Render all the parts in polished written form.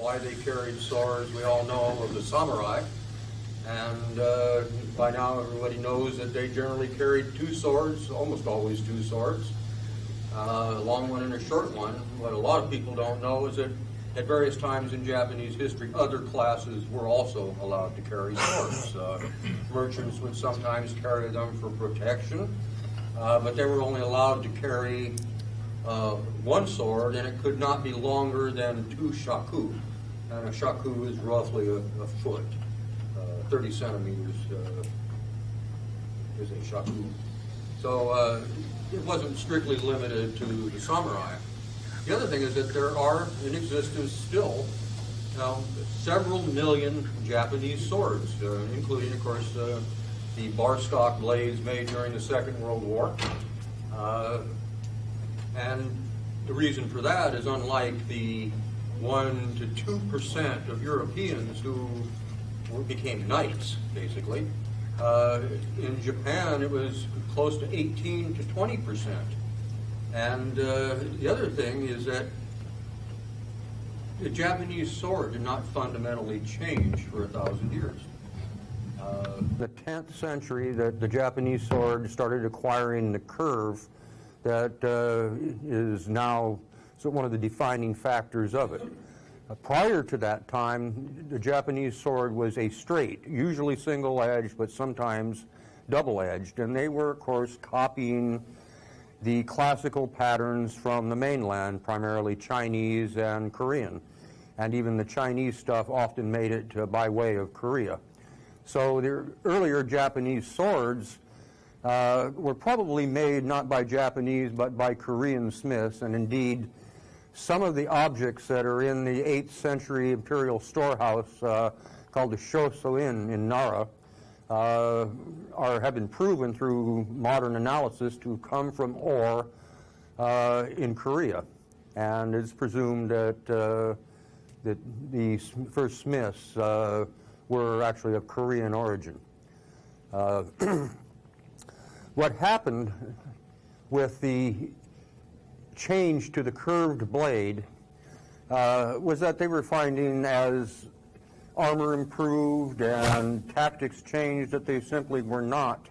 why they carried swords. We all know of the samurai, and by now everybody knows that they generally carried two swords, almost always two swords, a long one and a short one. What a lot of people don't know is that at various times in Japanese history, other classes were also allowed to carry swords. Merchants would sometimes carry them for protection, but they were only allowed to carry one sword, and it could not be longer than 2 shaku. And a shaku is roughly a foot. 30 centimeters is a shaku. So it wasn't strictly limited to the samurai. The other thing is that there are in existence still several million Japanese swords, including, of course, the bar stock blades made during the Second World War. And the reason for that is, unlike the 1 to 2% of Europeans who became knights, basically, in Japan it was close to 18 to 20%. And the other thing is that the Japanese sword did not fundamentally change for 1,000 years. The 10th century, the Japanese sword started acquiring the curve that is now one of the defining factors of it. Prior to that time, the Japanese sword was a straight, usually single-edged, but sometimes double-edged, and they were, of course, copying the classical patterns from the mainland, primarily Chinese and Korean. And even the Chinese stuff often made it by way of Korea. So the earlier Japanese swords were probably made not by Japanese but by Korean smiths, and indeed some of the objects that are in the 8th century imperial storehouse called the Shosoin in Nara have been proven through modern analysis to come from ore in Korea. And it's presumed that the first smiths were actually of Korean origin. What happened with the change to the curved blade was that they were finding, as armor improved and tactics changed, that they simply were not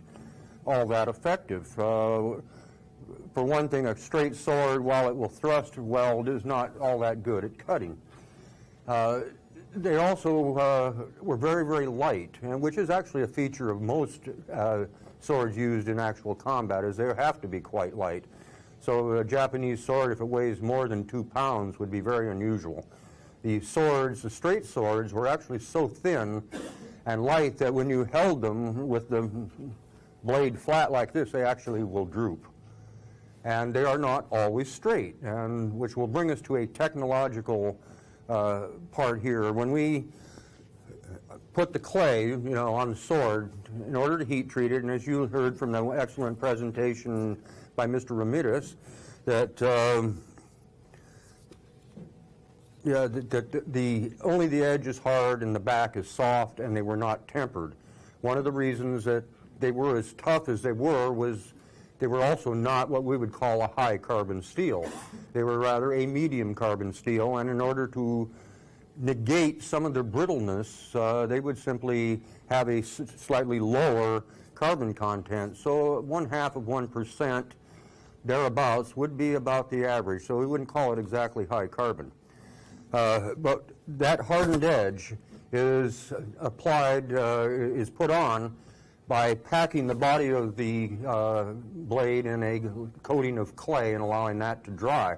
all that effective. For one thing, a straight sword, while it will thrust well, is not all that good at cutting. They also were very, very light, and which is actually a feature of most swords used in actual combat, is they have to be quite light. So a Japanese sword, if it weighs more than 2 pounds, would be very unusual. The swords, the straight swords, were actually so thin and light that when you held them with the blade flat like this, they actually will droop. And they are not always straight, and which will bring us to a technological part here. When we put the clay, on the sword in order to heat treat it, and as you heard from the excellent presentation by Mr. Ramirez, that only the edge is hard and the back is soft, and they were not tempered. One of the reasons that they were as tough as they were was they were also not what we would call a high carbon steel. They were rather a medium carbon steel, and in order to negate some of their brittleness, they would simply have a slightly lower carbon content. So 0.5% thereabouts would be about the average. So we wouldn't call it exactly high carbon. But that hardened edge is applied, is put on by packing the body of the blade in a coating of clay and allowing that to dry.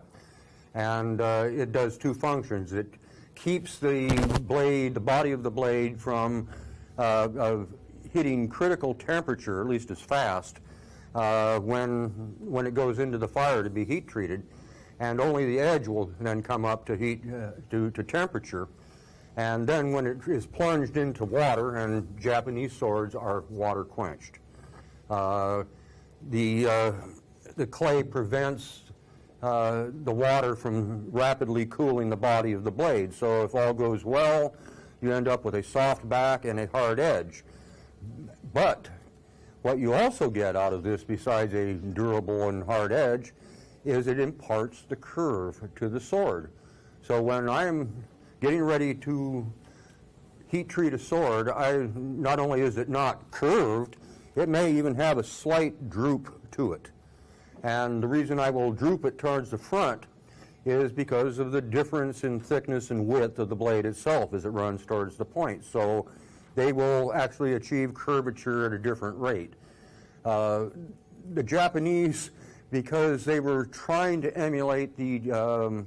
And it does two functions. It keeps the blade, the body of the blade, from hitting critical temperature, at least as fast, when it goes into the fire to be heat treated, and only the edge will then come up to heat to temperature. And then when it is plunged into water, and Japanese swords are water quenched, the clay prevents the water from rapidly cooling the body of the blade. So if all goes well, you end up with a soft back and a hard edge. But what you also get out of this, besides a durable and hard edge, is it imparts the curve to the sword. So when I'm getting ready to heat treat a sword, not only is it not curved, it may even have a slight droop to it. And the reason I will droop it towards the front is because of the difference in thickness and width of the blade itself as it runs towards the point. So they will actually achieve curvature at a different rate. The Japanese, because they were trying to emulate the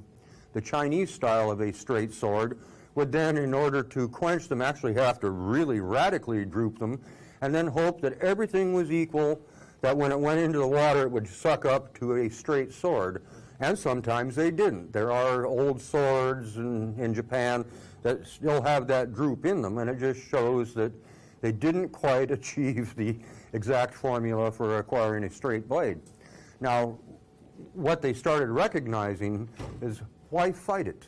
Chinese style of a straight sword, would then, in order to quench them, actually have to really radically droop them, and then hope that everything was equal, that when it went into the water it would suck up to a straight sword. And sometimes they didn't. There are old swords in Japan that still have that droop in them, and it just shows that they didn't quite achieve the exact formula for acquiring a straight blade. Now, what they started recognizing is, why fight it?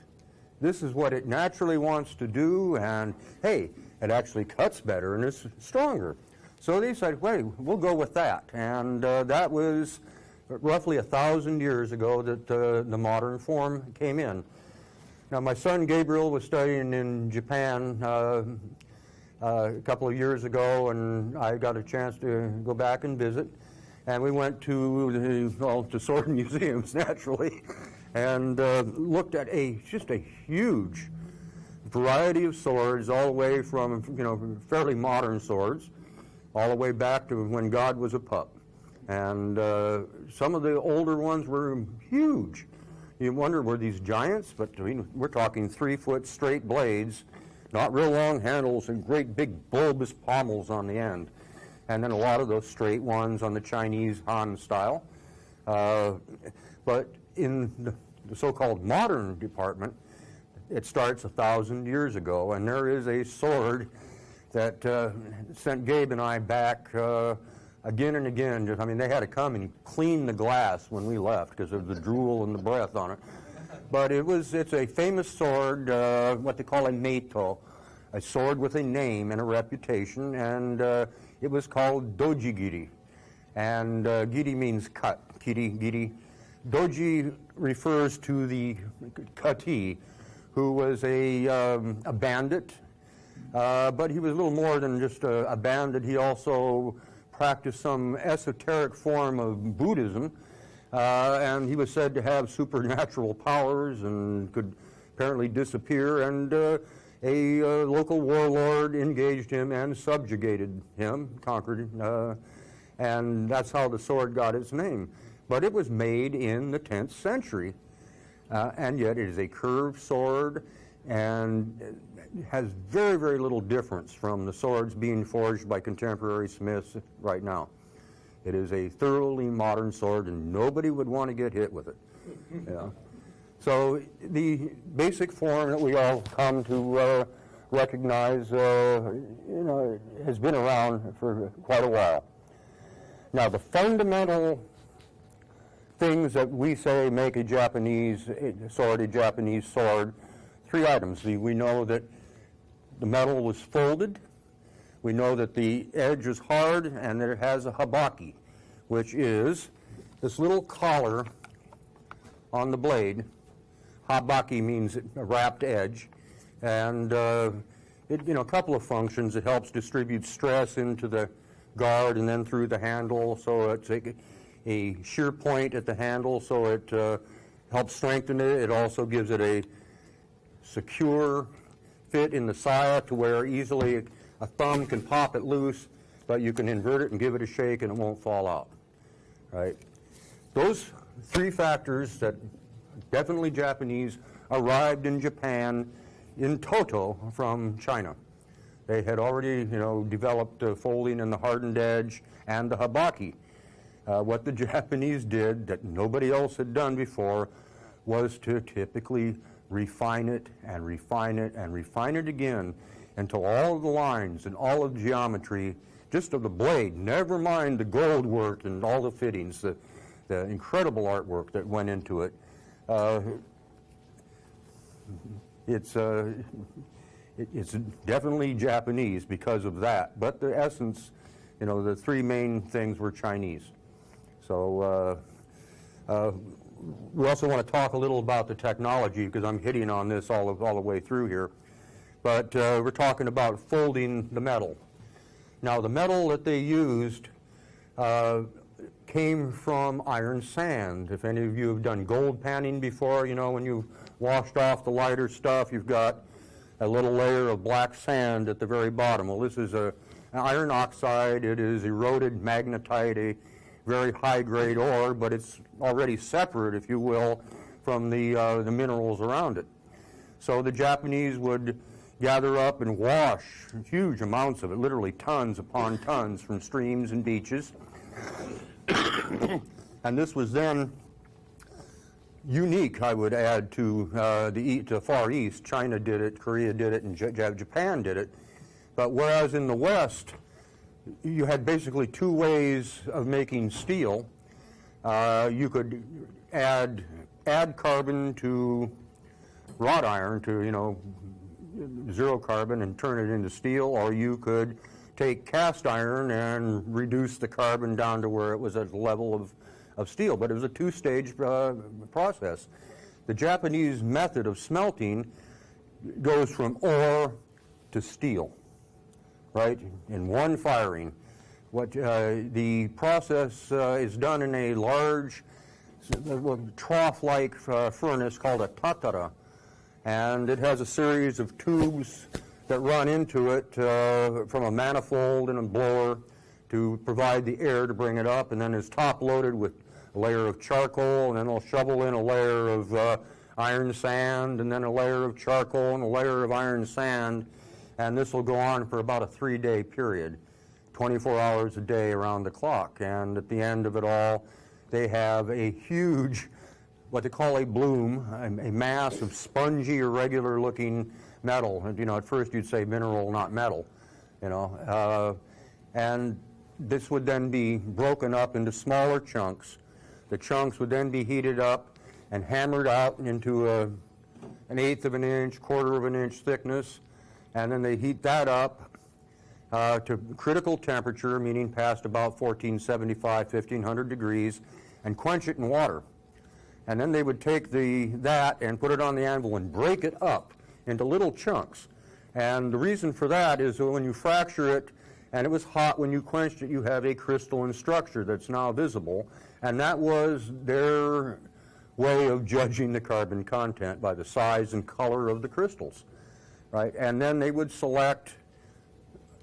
This is what it naturally wants to do, and hey, it actually cuts better and is stronger. So they said, wait, we'll go with that. And that was roughly 1,000 years ago that the modern form came in. Now, my son Gabriel was studying in Japan a couple of years ago, and I got a chance to go back and visit. And we went to the sword museums, naturally, and looked at just a huge variety of swords, all the way from fairly modern swords, all the way back to when God was a pup. And some of the older ones were huge. You wonder, were these giants? But I mean, we're talking 3-foot straight blades, not real long handles, and great big bulbous pommels on the end. And then a lot of those straight ones on the Chinese Han style. But in the so-called modern department, it starts 1,000 years ago, and there is a sword that sent Gabe and I back again and again. I mean, they had to come and clean the glass when we left because of the drool and the breath on it. But it's a famous sword, what they call a meito, a sword with a name and a reputation, and it was called dojigiri. And giri means cut, giri. Doji refers to the kati, who was a bandit, but he was a little more than just a bandit. He also practiced some esoteric form of Buddhism, and he was said to have supernatural powers and could apparently disappear, and a local warlord engaged him and subjugated him, conquered him, and that's how the sword got its name. But it was made in the 10th century, and yet it is a curved sword, and has very, very little difference from the swords being forged by contemporary smiths right now. It is a thoroughly modern sword, and nobody would want to get hit with it. So the basic form that we all come to recognize, has been around for quite a while. Now, the fundamental things that we say make a Japanese sword, 3 items. We know that the metal was folded. We know that the edge is hard, and that it has a habaki, which is this little collar on the blade. Habaki means a wrapped edge, and a couple of functions. It helps distribute stress into the guard and then through the handle, so it's a shear point at the handle, so it helps strengthen it. It also gives it a secure fit in the saya to where easily a thumb can pop it loose, but you can invert it and give it a shake and it won't fall out. Right? Those 3 factors that definitely Japanese arrived in Japan in toto from China. They had already, developed the folding and the hardened edge and the habaki. What the Japanese did that nobody else had done before was to typically refine it and refine it and refine it again until all of the lines and all of the geometry, just of the blade, never mind the gold work and all the fittings, the incredible artwork that went into it. It's definitely Japanese because of that, but the essence, the 3 main things were Chinese. So we also want to talk a little about the technology, because I'm hitting on this all the way through here. But we're talking about folding the metal. Now, the metal that they used came from iron sand. If any of you have done gold panning before, you know, when you've washed off the lighter stuff, you've got a little layer of black sand at the very bottom. Well, this is an iron oxide. It is eroded magnetite, a very high-grade ore, but it's already separate, if you will, from the minerals around it. So the Japanese would gather up and wash huge amounts of it, literally tons upon tons from streams and beaches. And this was then unique, I would add, to the Far East. China did it, Korea did it, and Japan did it. But whereas in the West, you had basically two ways of making steel. You could add carbon to wrought iron, to, you know, zero carbon, and turn it into steel, or you could take cast iron and reduce the carbon down to where it was at the level of steel. But it was a two-stage process. The Japanese method of smelting goes from ore to steel, right, in one firing. What the process is done in a large trough-like furnace called a tatara, and it has a series of tubes that run into it from a manifold and a blower to provide the air to bring it up, and then it's top-loaded with a layer of charcoal, and then they'll shovel in a layer of iron sand, and then a layer of charcoal and a layer of iron sand, and this will go on for about a 3-day period, 24 hours a day around the clock. And at the end of it all, they have a huge, what they call a bloom, a mass of spongy, irregular-looking metal. And, you know, at first you'd say mineral, not metal, you know. And this would then be broken up into smaller chunks. The chunks would then be heated up and hammered out into an 1/8 of an inch, 1/4 of an inch thickness, and then they heat that up to critical temperature, meaning past about 1475, 1500 degrees, and quench it in water. And then they would take that and put it on the anvil and break it up into little chunks. And the reason for that is that when you fracture it, and it was hot when you quenched it, you have a crystalline structure that's now visible. And that was their way of judging the carbon content, by the size and color of the crystals, right? And then they would select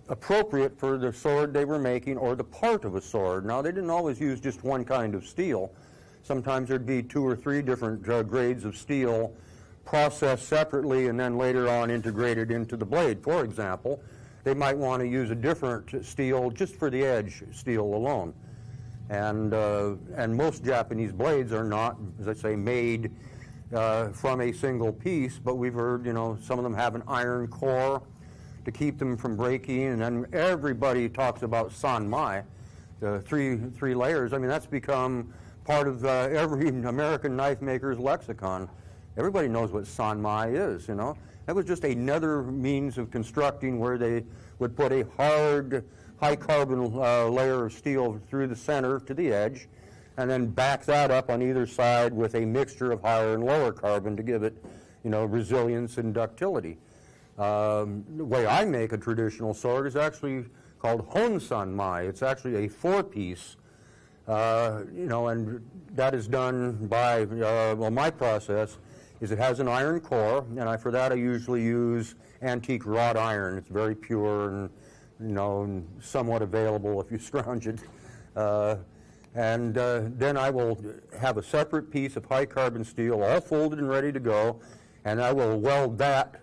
appropriate for the sword they were making, or the part of a sword. Now, they didn't always use just one kind of steel. Sometimes there'd be 2 or 3 different grades of steel processed separately and then later on integrated into the blade. For example, they might want to use a different steel just for the edge steel alone. And most Japanese blades are not, as I say, made from a single piece, but we've heard, you know, some of them have an iron core to keep them from breaking, and then everybody talks about sanmai, the three layers. I mean, that's become part of every American knife maker's lexicon. Everybody knows what sanmai is, you know. That was just another means of constructing where they would put a hard, high-carbon layer of steel through the center to the edge, and then back that up on either side with a mixture of higher and lower carbon to give it, you know, resilience and ductility. The way I make a traditional sword is actually called hon sanmai. It's actually a 4-piece, you know, and that is done by, well, my process is it has an iron core, and for that I usually use antique wrought iron. It's very pure and, you know, and somewhat available if you scrounge it. And then I will have a separate piece of high carbon steel, all folded and ready to go, and I will weld that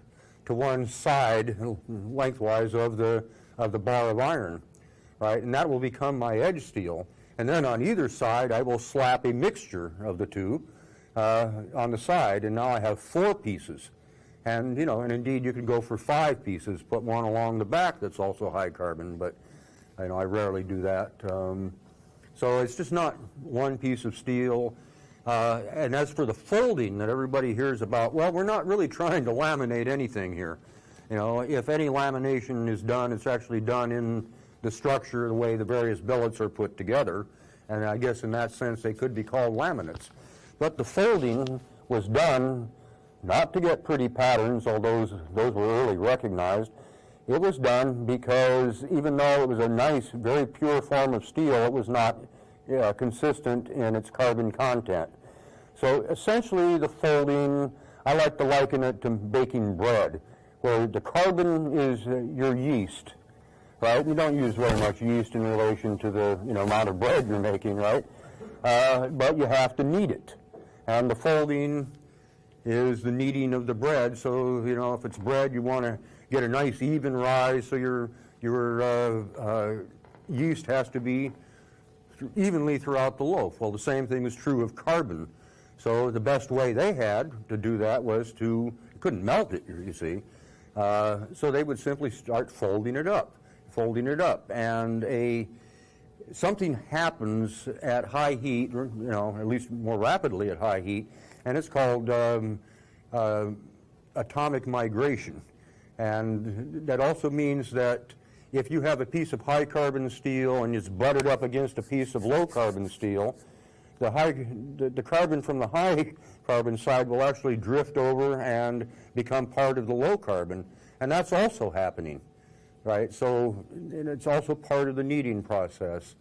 to one side lengthwise of the bar of iron, right? And that will become my edge steel. And then on either side, I will slap a mixture of the two on the side, and now I have 4 pieces. And, you know, and indeed you can go for 5 pieces, put one along the back that's also high carbon, but, you know, I rarely do that. So it's just not one piece of steel. And as for the folding that everybody hears about, well, we're not really trying to laminate anything here. You know, if any lamination is done, it's actually done in the structure, the way the various billets are put together. And I guess in that sense they could be called laminates. But the folding was done not to get pretty patterns, although those were early recognized. It was done because even though it was a nice, very pure form of steel, it was not consistent in its carbon content. So essentially the folding, I like to liken it to baking bread, where the carbon is your yeast, right? You don't use very much yeast in relation to the amount of bread you're making, right? But you have to knead it. And the folding is the kneading of the bread. So, if it's bread, you want to get a nice even rise, so your yeast has to be evenly throughout the loaf. Well, the same thing is true of carbon. So the best way they had to do that was you couldn't melt it, you see. So they would simply start folding it up. And something happens at high heat, at least more rapidly at high heat, and it's called atomic migration. And that also means that if you have a piece of high carbon steel and it's butted up against a piece of low carbon steel, the carbon from the high carbon side will actually drift over and become part of the low carbon. And that's also happening, right? So it's also part of the kneading process.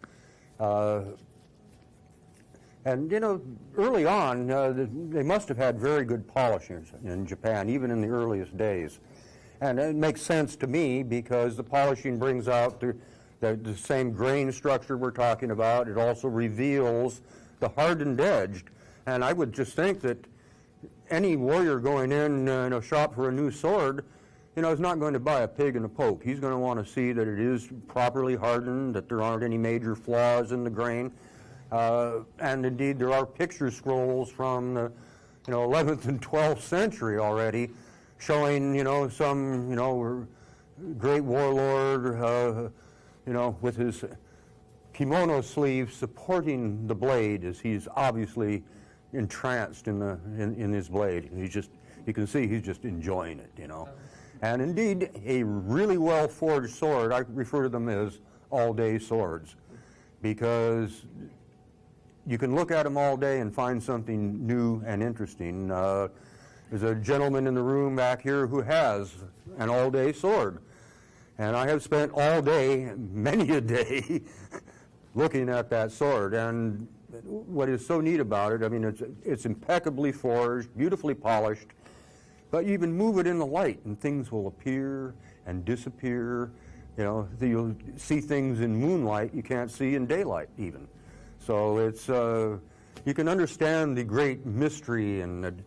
And early on, they must have had very good polishers in Japan, even in the earliest days. And it makes sense to me because the polishing brings out the same grain structure we're talking about. It also reveals the hardened edge. And I would just think that any warrior going in a shop for a new sword, is not going to buy a pig in a poke. He's going to want to see that it is properly hardened, that there aren't any major flaws in the grain. And indeed, there are picture scrolls from the 11th and 12th century already showing, some, great warlord, with his kimono sleeve supporting the blade as he's obviously entranced in his blade. You can see he's just enjoying it, And indeed, a really well forged sword, I refer to them as all-day swords, because you can look at them all day and find something new and interesting. There's a gentleman in the room back here who has an all-day sword. And I have spent all day, many a day, looking at that sword. And what is so neat about it, it's impeccably forged, beautifully polished, but you even move it in the light and things will appear and disappear. You'll see things in moonlight you can't see in daylight even. So it's, you can understand the great mystery and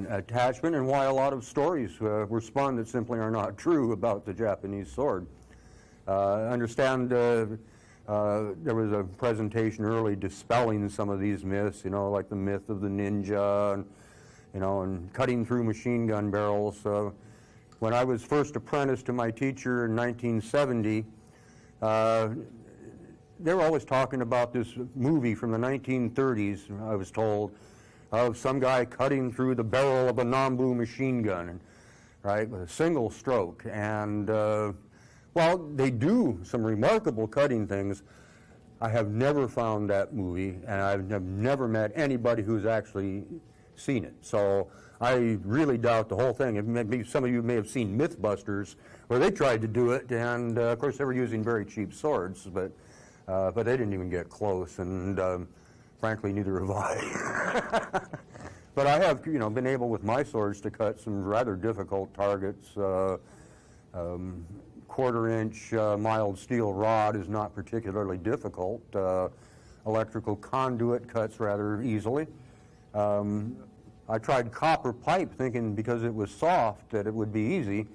attachment and why a lot of stories were spun that simply are not true about the Japanese sword. I understand there was a presentation early dispelling some of these myths, like the myth of the ninja and cutting through machine gun barrels. When I was first apprenticed to my teacher in 1970, they were always talking about this movie from the 1930s, I was told, of some guy cutting through the barrel of a Nambu machine gun, right, with a single stroke. And while they do some remarkable cutting things, I have never found that movie, and I've never met anybody who's actually seen it. So I really doubt the whole thing. Maybe some of you may have seen Mythbusters, where they tried to do it, and of course they were using very cheap swords, but they didn't even get close, and frankly, neither have I. But I have, been able with my swords to cut some rather difficult targets. Quarter-inch mild steel rod is not particularly difficult. Electrical conduit cuts rather easily. I tried copper pipe thinking because it was soft that it would be easy,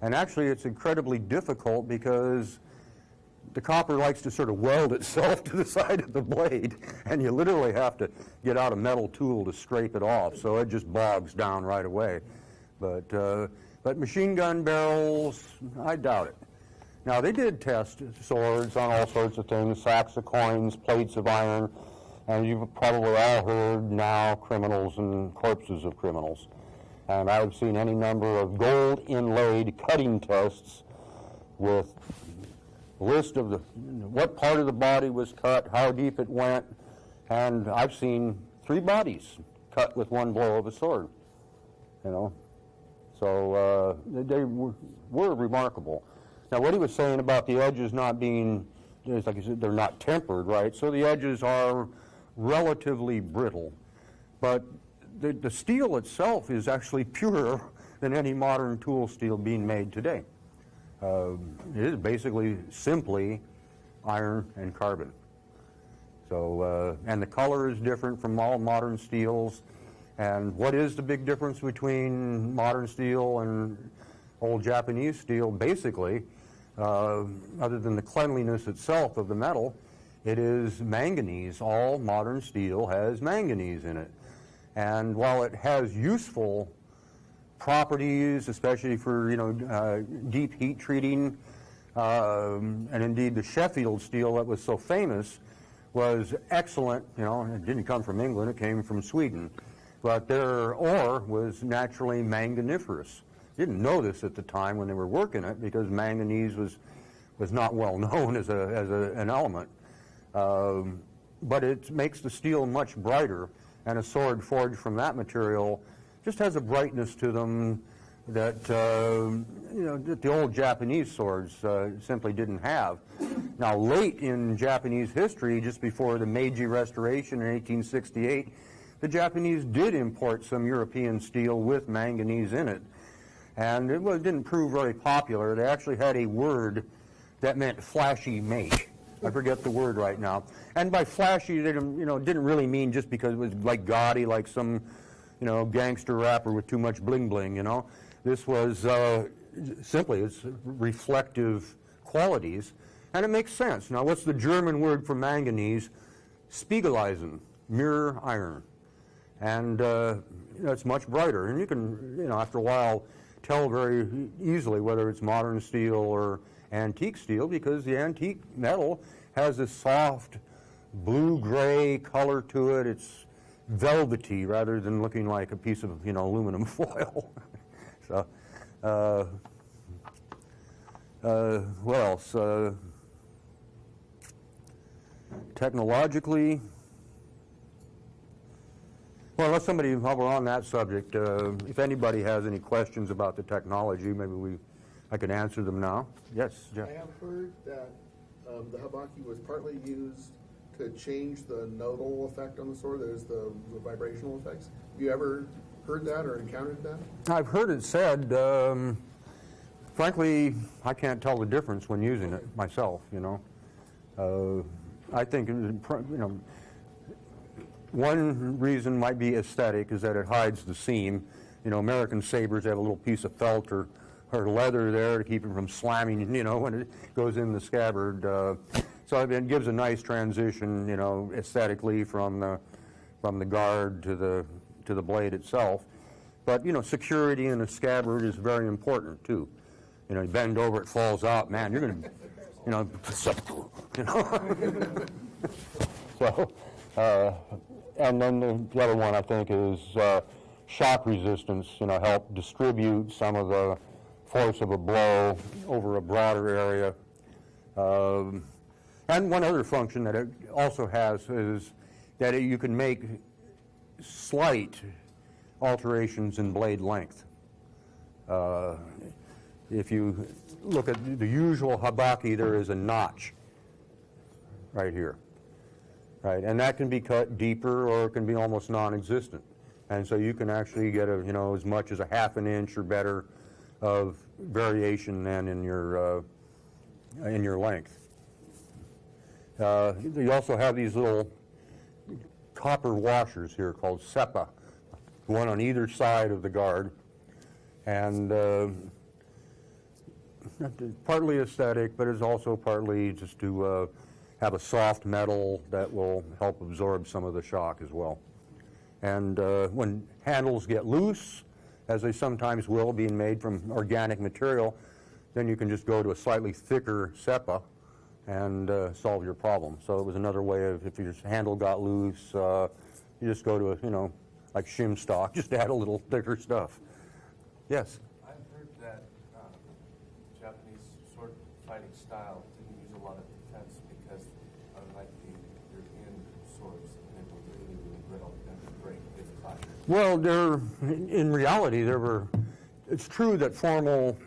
and actually it's incredibly difficult because the copper likes to sort of weld itself to the side of the blade, and you literally have to get out a metal tool to scrape it off, so it just bogs down right away. But machine gun barrels, I doubt it. Now, they did test swords on all sorts of things, sacks of coins, plates of iron, and you've probably all heard now criminals and corpses of criminals. And I've seen any number of gold inlaid cutting tests with list of what part of the body was cut, how deep it went, and I've seen 3 bodies cut with one blow of a sword, you know. So they were remarkable. Now, what he was saying about the edges not being, like I said, they're not tempered, right? So the edges are relatively brittle. But the steel itself is actually purer than any modern tool steel being made today. It is basically simply iron and carbon. So, and the color is different from all modern steels. And what is the big difference between modern steel and old Japanese steel? Basically, other than the cleanliness itself of the metal, it is manganese. All modern steel has manganese in it. And while it has useful properties, especially for, deep heat treating, and indeed the Sheffield steel that was so famous was excellent. It didn't come from England, it came from Sweden. But their ore was naturally manganiferous. Didn't know this at the time when they were working it, because manganese was not well known as an element. But it makes the steel much brighter, and a sword forged from that material just has a brightness to them that that the old Japanese swords simply didn't have. Now, late in Japanese history, just before the Meiji Restoration in 1868, the Japanese did import some European steel with manganese in it, and it didn't prove very popular. They actually had a word that meant flashy make. I forget the word right now. And by flashy, they didn't really mean just because it was like gaudy, like some gangster rapper with too much bling bling. This was simply its reflective qualities, and it makes sense. Now, what's the German word for manganese? Spiegeleisen, mirror iron. And it's much brighter, and you can, after a while, tell very easily whether it's modern steel or antique steel, because the antique metal has this soft blue-gray color to it. It's velvety rather than looking like a piece of, aluminum foil. So, what else? Technologically, well, unless somebody, while we're on that subject, if anybody has any questions about the technology, maybe I can answer them now. Yes, Jeff? I have heard that the habaki was partly used to change the nodal effect on the sword. There's the vibrational effects. Have you ever heard that or encountered that? I've heard it said. Frankly, I can't tell the difference when using it myself, I think, one reason might be aesthetic, is that it hides the seam. American sabers have a little piece of felt or leather there to keep it from slamming, when it goes in the scabbard. So it gives a nice transition, aesthetically from the guard to the blade itself. But, security in a scabbard is very important, too. You bend over, it falls out, man, you're going to, So, and then the other one, I think, is shock resistance, help distribute some of the force of a blow over a broader area. And one other function that it also has is that you can make slight alterations in blade length. If you look at the usual habaki, there is a notch right here. Right, and that can be cut deeper, or it can be almost non-existent, and so you can actually get as much as a ½ an inch or better of variation then in your length. You also have these little copper washers here called seppa, one on either side of the guard, and partly aesthetic, but it's also partly just to have a soft metal that will help absorb some of the shock as well. And when handles get loose, as they sometimes will, being made from organic material, then you can just go to a slightly thicker seppa and solve your problem. So it was another way of, if your handle got loose, you just go to a, like shim stock, just add a little thicker stuff. Yes? I've heard that Japanese sword fighting style didn't use a lot of defense because, unlike the European swords, they were really, really brittle. And Well, in reality, it's true that formal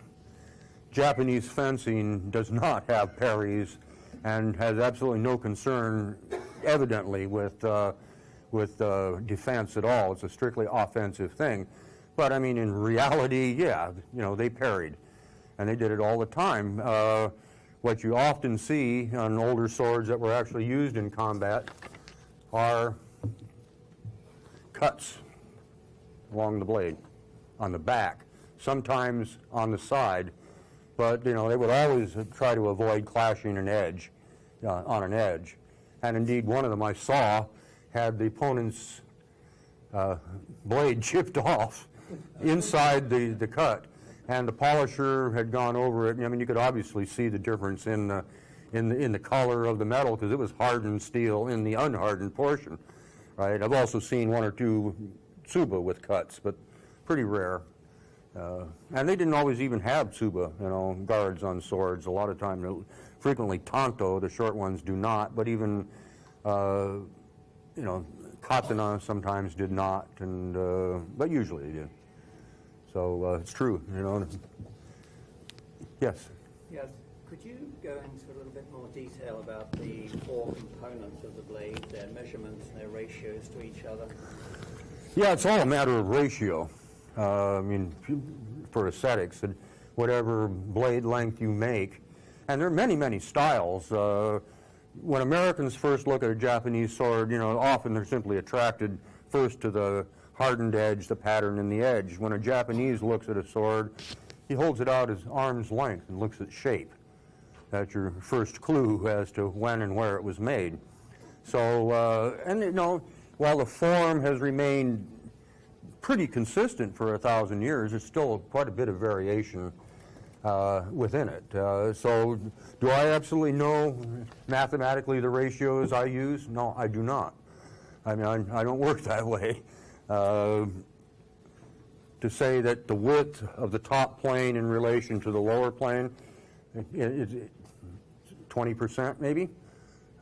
Japanese fencing does not have parries and has absolutely no concern, evidently, with defense at all. It's a strictly offensive thing. But I mean, in reality, yeah, they parried, and they did it all the time. What you often see on older swords that were actually used in combat are cuts along the blade, on the back, sometimes on the side, but they would always try to avoid clashing an edge on an edge. And indeed, one of them I saw had the opponent's blade chipped off inside the cut, and the polisher had gone over it. I mean, you could obviously see the difference in the color of the metal, because it was hardened steel in the unhardened portion. Right? I've also seen one or two tsuba with cuts, but pretty rare. And they didn't always even have tsuba, guards on swords. A lot of times, frequently tanto, the short ones do not, but even katana sometimes did not, but usually they did. So it's true, Yes? Yes. Could you go into a little bit more detail about the four components of the blade, their measurements, their ratios to each other? Yeah, it's all a matter of ratio. I mean, for aesthetics, and whatever blade length you make. And there are many, many styles. When Americans first look at a Japanese sword, often they're simply attracted first to the hardened edge, the pattern, and the edge. When a Japanese looks at a sword, he holds it out his arm's length and looks at shape. That's your first clue as to when and where it was made. So, while the form has remained pretty consistent for 1,000 years, there's still quite a bit of variation within it. So, do I absolutely know mathematically the ratios I use? No, I do not. I mean, I don't work that way. To say that the width of the top plane in relation to the lower plane is 20% maybe,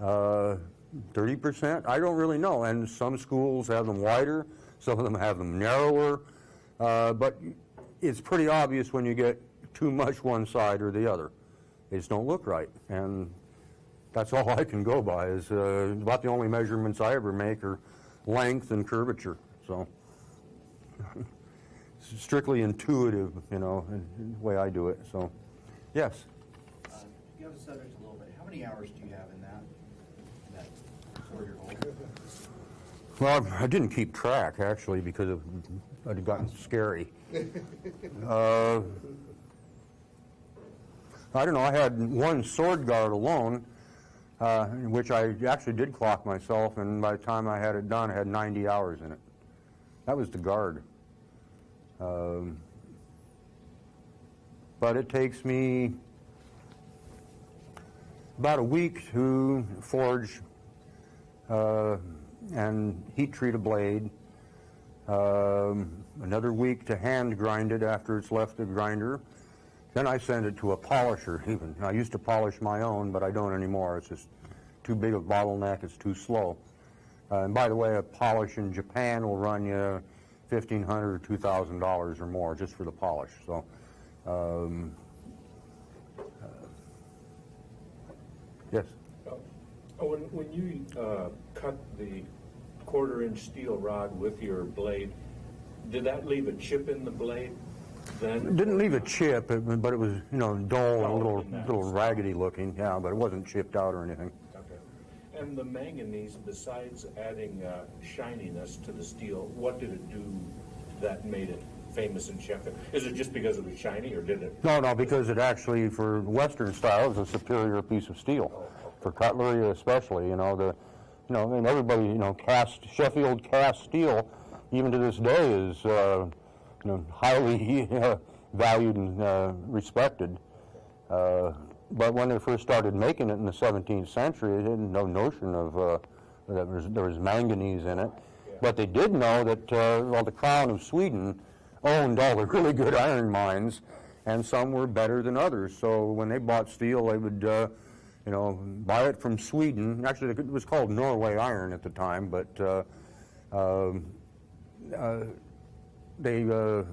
30%, I don't really know. And some schools have them wider, some of them have them narrower, but it's pretty obvious when you get too much one side or the other. They just don't look right, and that's all I can go by. Is about the only measurements I ever make are length and curvature. So it's strictly intuitive, in the way I do it. So, yes. You have the subject a little bit. How many hours do you have in that sword you're holding? Well, I didn't keep track, actually, because it had gotten scary. I don't know, I had one sword guard alone, in which I actually did clock myself, and by the time I had it done, I had 90 hours in it. That was the guard. But it takes me about a week to forge and heat treat a blade, another week to hand grind it after it's left the grinder. Then I send it to a polisher even. I used to polish my own, but I don't anymore. It's just too big a bottleneck, it's too slow. And by the way, a polish in Japan will run you $1,500 or $2,000 or more just for the polish. So, yes? When you cut the quarter-inch steel rod with your blade, did that leave a chip in the blade then? It didn't leave a chip, but it was, dull and a little raggedy looking, yeah, but it wasn't chipped out or anything. Okay. And the manganese, besides adding shininess to the steel, what did it do that made it famous in Sheffield? Is it just because it was shiny, or did it? No, because it actually, for Western style, is a superior piece of steel. For cutlery especially, and everybody, Sheffield cast steel, even to this day, is, highly valued and respected. But when they first started making it in the 17th century, they had no notion of that there was manganese in it. But they did know that, the Crown of Sweden owned all the really good iron mines, and some were better than others. So when they bought steel, they would, buy it from Sweden. Actually, it was called Norway iron at the time, but they was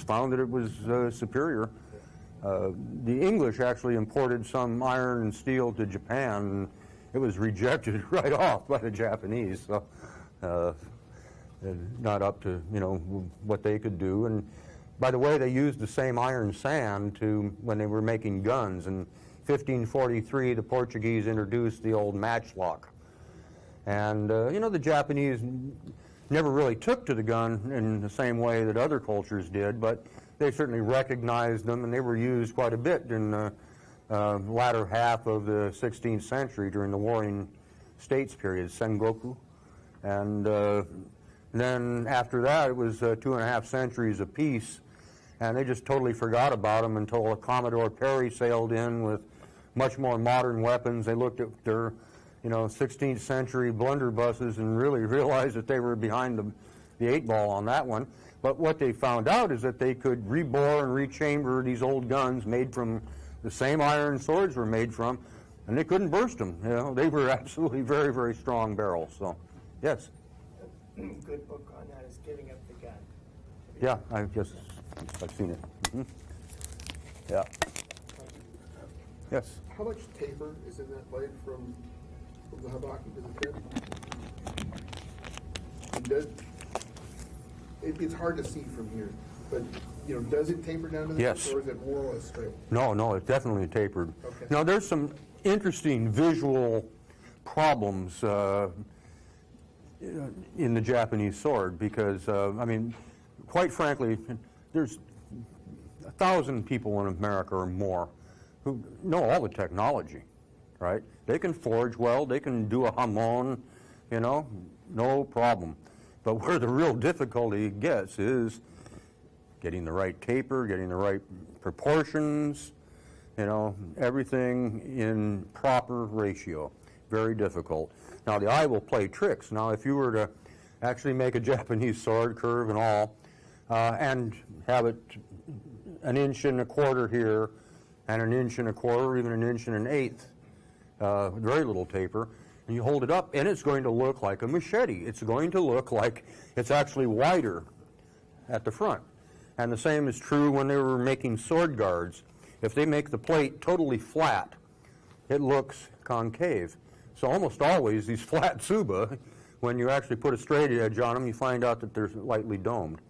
found that it was superior. The English actually imported some iron and steel to Japan, and it was rejected right off by the Japanese. So not up to what they could do. And by the way, they used the same iron sand when they were making guns. In 1543, the Portuguese introduced the old matchlock. And the Japanese never really took to the gun in the same way that other cultures did, but they certainly recognized them, and they were used quite a bit in the latter half of the 16th century during the Warring States period, Sengoku. And then after that, it was 2.5 centuries of peace, and they just totally forgot about them until Commodore Perry sailed in with much more modern weapons. They looked at their 16th century blunderbusses and really realized that they were behind the 8-ball on that one. But what they found out is that they could rebore and rechamber these old guns made from the same iron swords were made from, and they couldn't burst them. They were absolutely very, very strong barrels. So, yes. Good book on that is Giving Up the Gun. Yeah, I've seen it. Mm-hmm. Yeah. Yes. How much taper is in that blade from the habaki to the tip? It's hard to see from here, but does it taper down to the Yes. tip, or is it more or less straight? No, it's definitely tapered. Okay. Now, there's some interesting visual problems in the Japanese sword because, quite frankly, there's 1,000 people in America or more who know all the technology, right? They can forge well, they can do a hamon, no problem. But where the real difficulty gets is getting the right taper, getting the right proportions, everything in proper ratio. Very difficult. Now, the eye will play tricks. Now, if you were to actually make a Japanese sword, curve and all, and have it 1.25 inches here, and 1.25 inches, or even 1.125 inches, very little taper, and you hold it up, and it's going to look like a machete. It's going to look like it's actually wider at the front. And the same is true when they were making sword guards. If they make the plate totally flat, it looks concave. So almost always these flat tsuba, when you actually put a straight edge on them, you find out that they're lightly domed.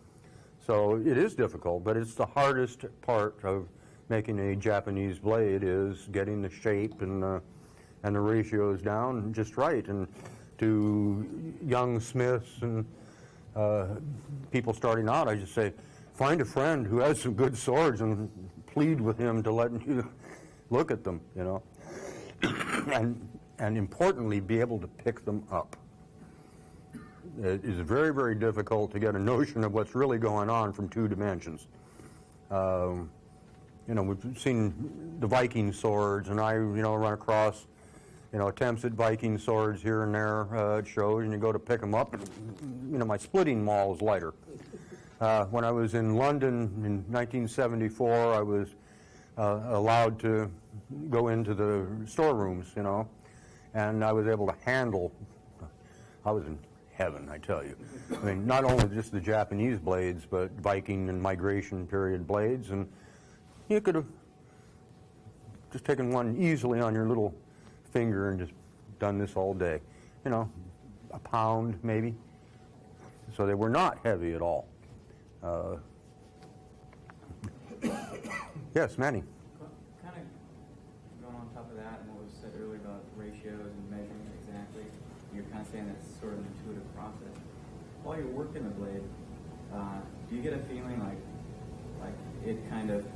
So it is difficult, but it's the hardest part of making a Japanese blade is getting the shape and the ratios down just right. And to young smiths and people starting out, I just say, find a friend who has some good swords and plead with him to let you look at them, and importantly, be able to pick them up. It is very, very difficult to get a notion of what's really going on from 2 dimensions. We've seen the Viking swords, and I, run across, attempts at Viking swords here and there at shows, and you go to pick them up, and, my splitting maul is lighter. When I was in London in 1974, I was allowed to go into the storerooms, and I was able to handle, I was in heaven, I tell you. Not only just the Japanese blades, but Viking and migration period blades, and you could have just taken one easily on your little finger and just done this all day. A pound maybe. So they were not heavy at all. Yes, Manny. Kind of going on top of that and what was said earlier about ratios and measuring exactly, you're kind of saying that's sort of an intuitive process. While you're working the blade, do you get a feeling like it kind of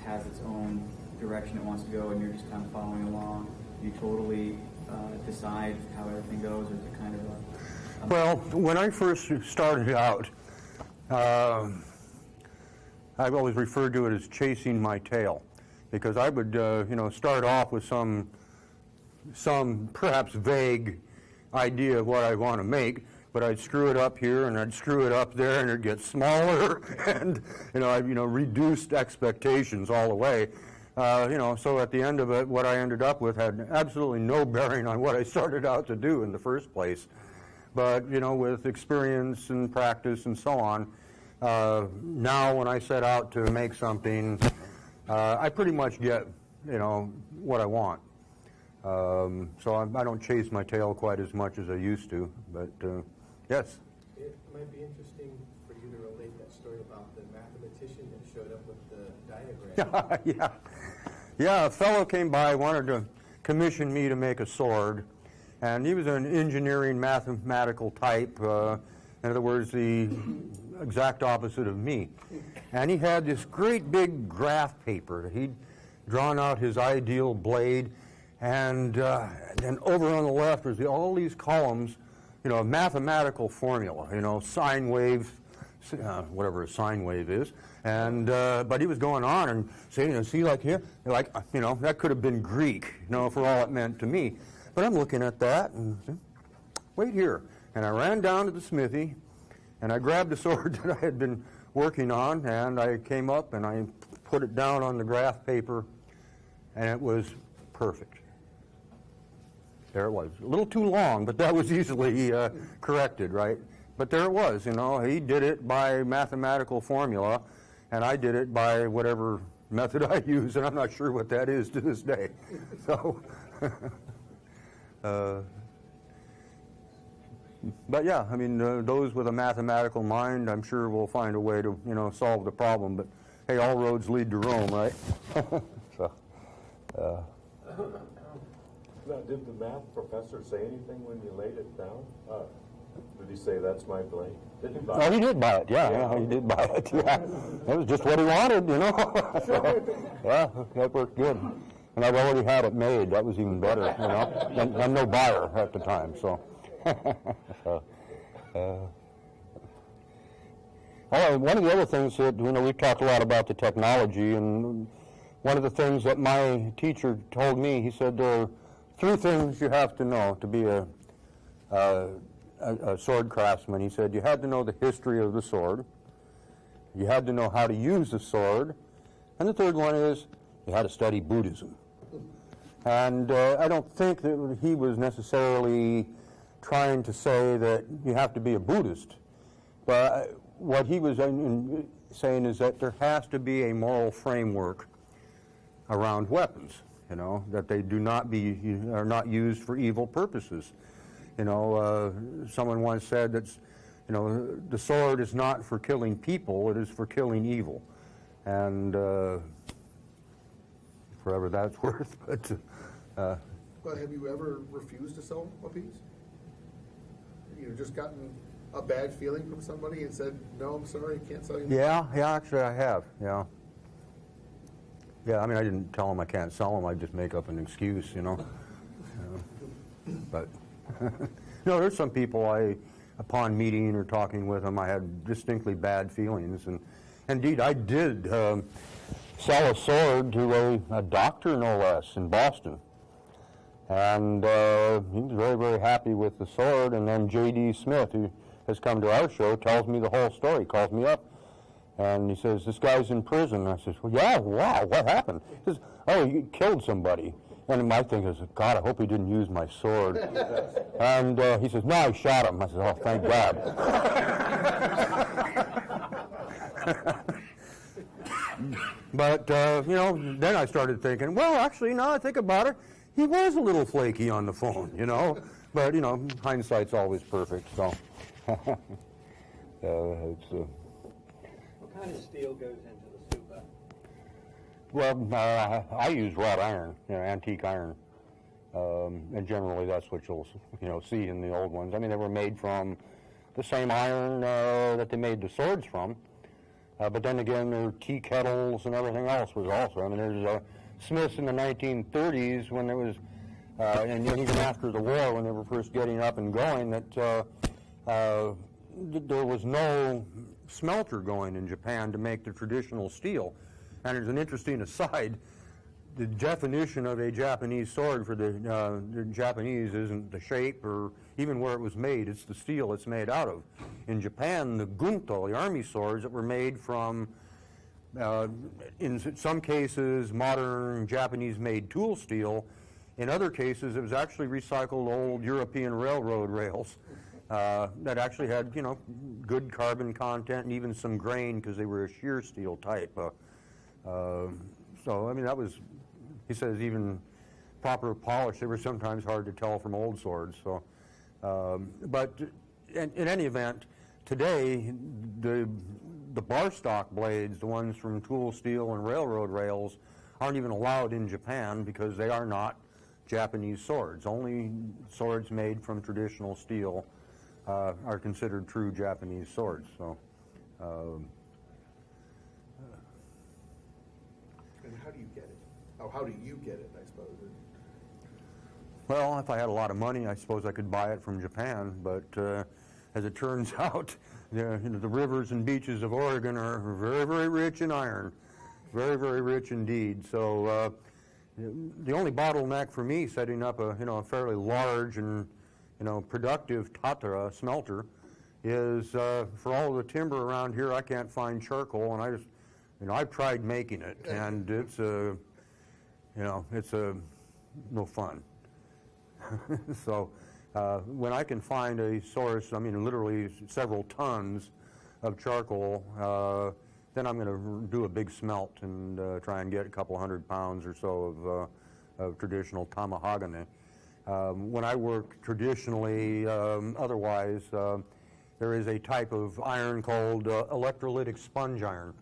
has its own direction it wants to go and you're just kind of following along? You totally decide how everything goes, or is it kind of a... Well, when I first started out, I've always referred to it as chasing my tail, because I would, start off with some perhaps vague idea of what I want to make, but I'd screw it up here and I'd screw it up there, and it'd get smaller, and I've reduced expectations all the way. So at the end of it, what I ended up with had absolutely no bearing on what I started out to do in the first place. but, you know, with experience and practice and so on, now when I set out to make something, I pretty much get, you know, what I want. So I don't chase my tail quite as much as I used to, but yes. It might be interesting for you to relate that story about the mathematician that showed up with the diagram. Yeah, a fellow came by, wanted to commission me to make a sword, and he was an engineering mathematical type, in other words, the exact opposite of me. And he had this great big graph paper that he'd drawn out his ideal blade, and then over on the left was all these columns, you know, a mathematical formula, you know, sine wave, whatever a sine wave is, and but he was going on and saying, you know, see, like here, like, you know, that could have been Greek, you know, for all it meant to me. But I'm looking at that and wait here, and I ran down to the smithy, and I grabbed the sword that I had been working on, and I came up and I put it down on the graph paper, and it was perfect. There it was. A little too long, but that was easily corrected, right? But there it was, you know. He did it by mathematical formula, and I did it by whatever method I use, and I'm not sure what that is to this day. So, but yeah, I mean, those with a mathematical mind, I'm sure will find a way to, you know, solve the problem. But hey, all roads lead to Rome, right? So, Now, did the math professor say anything when you laid it down? Did he say, that's my blade? Did he buy oh, it? he did buy it. Yeah, he did buy it. Yeah, it was just what he wanted, you know. So, yeah, that worked good. And I've already had it made. That was even better, you know. And I'm no buyer at the time, so. One of the other things that, you know, we've talked a lot about the technology, and one of the things that my teacher told me, he said there are 3 things you have to know to be a sword craftsman. He said you had to know the history of the sword, you had to know how to use the sword, and the third one is you had to study Buddhism. And I don't think that he was necessarily trying to say that you have to be a Buddhist, but what he was saying is that there has to be a moral framework around weapons, you know, that they are not used for evil purposes. You know, someone once said that, you know, the sword is not for killing people, it is for killing evil. And forever that's worth. But, Well, have you ever refused to sell a piece? You know, just gotten a bad feeling from somebody and said, no, I'm sorry, I can't sell you? yeah, actually I have, yeah. Yeah, I mean, I didn't tell them I can't sell them, I just make up an excuse, you know. But, no, there's some people upon meeting or talking with them, I had distinctly bad feelings. And indeed, I did sell a sword to a doctor, no less, in Boston. And he was very, very happy with the sword. And then J.D. Smith, who has come to our show, tells me the whole story, calls me up. And he says, this guy's in prison. I says, well, yeah, wow, what happened? He says, oh, he killed somebody. And my thing is, God, I hope he didn't use my sword. And he says, no, I shot him. I said, oh, thank God. But, you know, then I started thinking, well, actually, now I think about it, he was a little flaky on the phone, you know. But, you know, hindsight's always perfect, so. It's, What kind of steel goes into the super? well, I use wrought iron, you know, antique iron. And generally that's what you'll, you know, see in the old ones. I mean, they were made from the same iron that they made the swords from. But then again, their tea kettles and everything else was also. I mean, there's smiths in the 1930s when there was, and even after the war when they were first getting up and going, that there was no smelter going in Japan to make the traditional steel. And as an interesting aside, the definition of a Japanese sword for the Japanese isn't the shape or even where it was made, it's the steel it's made out of. In Japan, the gunto, the army swords that were made from, in some cases, modern Japanese-made tool steel. In other cases, it was actually recycled old European railroad rails. that actually had, good carbon content and even some grain because they were a shear steel type. So, I mean, that was, he says, even proper polish, they were sometimes hard to tell from old swords. So, but in any event, today, the bar stock blades, the ones from tool steel and railroad rails, aren't even allowed in Japan because they are not Japanese swords. Only swords made from traditional steel are considered true Japanese swords. So, And how do you get it? Oh, how do you get it, I suppose? well, if I had a lot of money, I suppose I could buy it from Japan. But as it turns out, the rivers and beaches of Oregon are very, very rich in iron. Very, very rich indeed. So the only bottleneck for me setting up a fairly large and productive Tatara smelter is for all the timber around here, I can't find charcoal, and I just I've tried making it, and it's no fun. So when I can find a source, I mean literally several tons of charcoal, then I'm going to do a big smelt and try and get a couple 100 pounds or so of traditional tamahagane. When I work traditionally, otherwise, there is a type of iron called electrolytic sponge iron,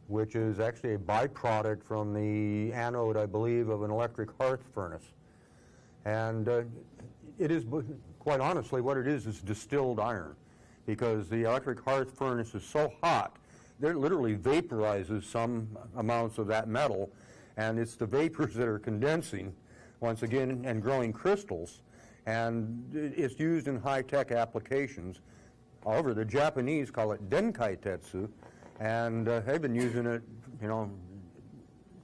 which is actually a byproduct from the anode, I believe, of an electric hearth furnace. And it is, quite honestly, what it is distilled iron, because the electric hearth furnace is so hot that it literally vaporizes some amounts of that metal, and it's the vapors that are condensing, once again, and growing crystals, and it's used in high-tech applications. However, the Japanese call it denkaitetsu, and they've been using it,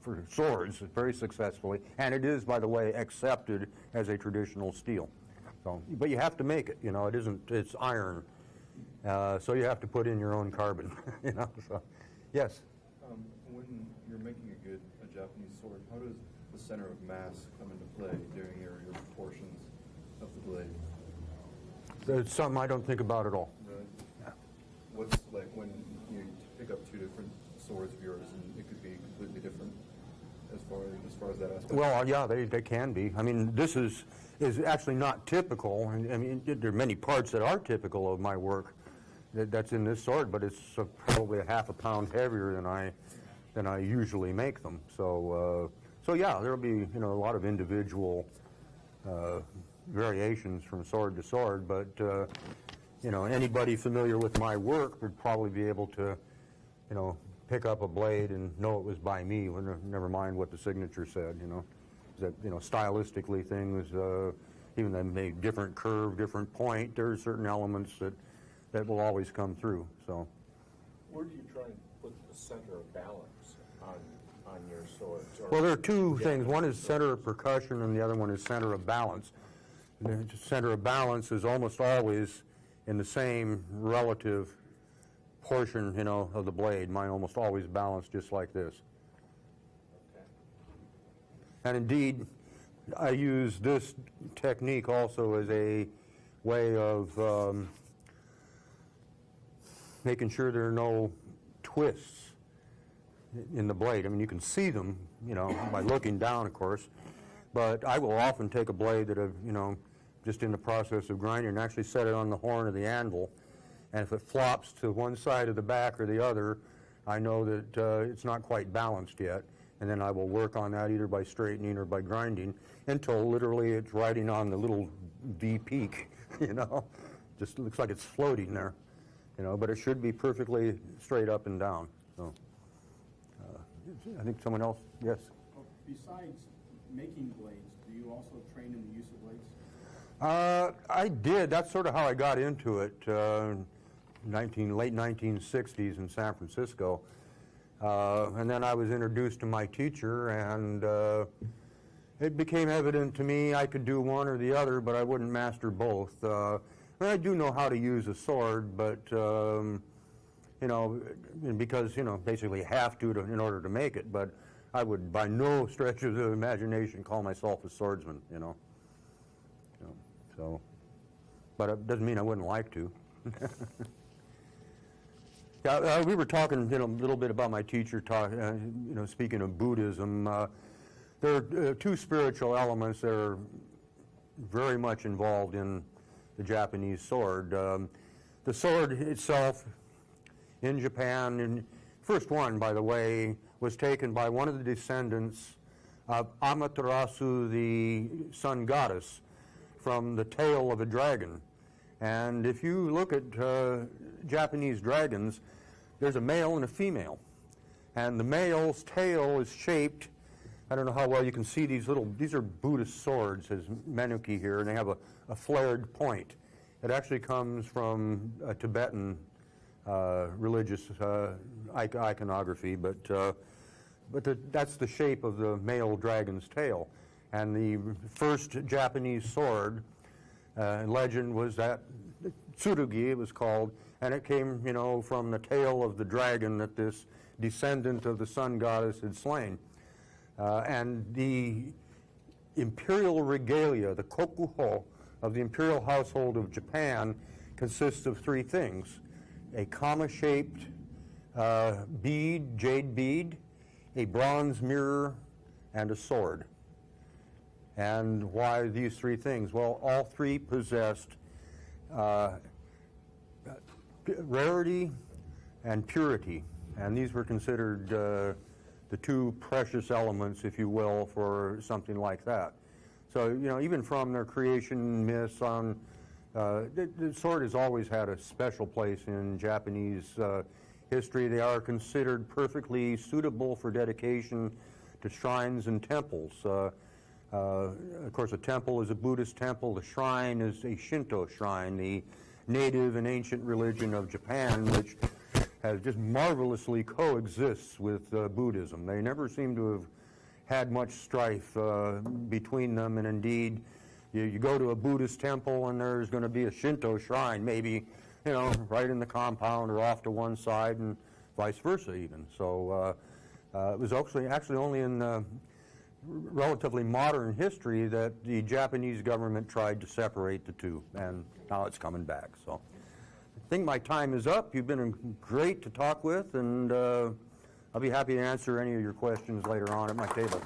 for swords very successfully, and it is, by the way, accepted as a traditional steel. So, but you have to make it, it's iron. So you have to put in your own carbon, So, yes. When you're making a Japanese sword, how does the center of mass come into play during your proportions of the blade? It's something I don't think about at all. Really? Yeah. What's like when you pick up two different swords of yours, and it could be completely different as far as that aspect? Well, yeah, they can be. I mean, this is actually not typical. I mean, there are many parts that are typical of my work that's in this sword, but it's probably a half a pound heavier than I usually make them. So yeah, there'll be a lot of individual variations from sword to sword, but anybody familiar with my work would probably be able to pick up a blade and know it was by me. Never mind what the signature said. That stylistically things, even they make different curve, different point. There are certain elements that will always come through. So, Where do you try and put the center of balance on your swords? well, there are two things. One is center of percussion, and the other one is center of balance. The center of balance is almost always in the same relative portion, of the blade. Mine almost always balanced just like this. Okay. And indeed, I use this technique also as a way of making sure there are no twists in the blade. I mean, you can see them, by looking down, of course, but I will often take a blade that I've, just in the process of grinding and actually set it on the horn of the anvil, and if it flops to one side of the back or the other, I know that it's not quite balanced yet, and then I will work on that either by straightening or by grinding until literally it's riding on the little V peak, just looks like it's floating there. But it should be perfectly straight up and down. So, I think someone else, yes? Besides making blades, do you also train in the use of blades? I did. That's sort of how I got into it, late 1960s in San Francisco. And then I was introduced to my teacher, and it became evident to me I could do one or the other, but I wouldn't master both. I do know how to use a sword, but, because, basically have to in order to make it, but I would by no stretch of the imagination call myself a swordsman, So, but it doesn't mean I wouldn't like to. Yeah, we were talking, a little bit about my teacher speaking of Buddhism. There are two spiritual elements that are very much involved in the Japanese sword. The sword itself in Japan, and first one, by the way, was taken by one of the descendants of Amaterasu, the sun goddess, from the tail of a dragon. And if you look at Japanese dragons, there's a male and a female. And the male's tail is shaped, I don't know how well you can see these are Buddhist swords, as menuki here, and they have a flared point. It actually comes from Tibetan religious iconography, but that's the shape of the male dragon's tail. And the first Japanese sword legend was that tsurugi, it was called, and it came, from the tail of the dragon that this descendant of the sun goddess had slain. And the imperial regalia, the kokuho of the imperial household of Japan, consists of three things: a comma-shaped bead, jade bead, a bronze mirror, and a sword. And why these three things? Well, all three possessed rarity and purity, and these were considered the two precious elements, if you will, for something like that. So, even from their creation myths on, the sword has always had a special place in Japanese history. They are considered perfectly suitable for dedication to shrines and temples. Of course, a temple is a Buddhist temple. The shrine is a Shinto shrine, the native and ancient religion of Japan, which has just marvelously coexists with Buddhism. They never seem to have had much strife between them, and indeed, you go to a Buddhist temple and there's going to be a Shinto shrine, maybe, right in the compound or off to one side, and vice versa even. So it was actually only in relatively modern history that the Japanese government tried to separate the two, and now it's coming back. So I think my time is up. You've been great to talk with, and I'll be happy to answer any of your questions later on at my table.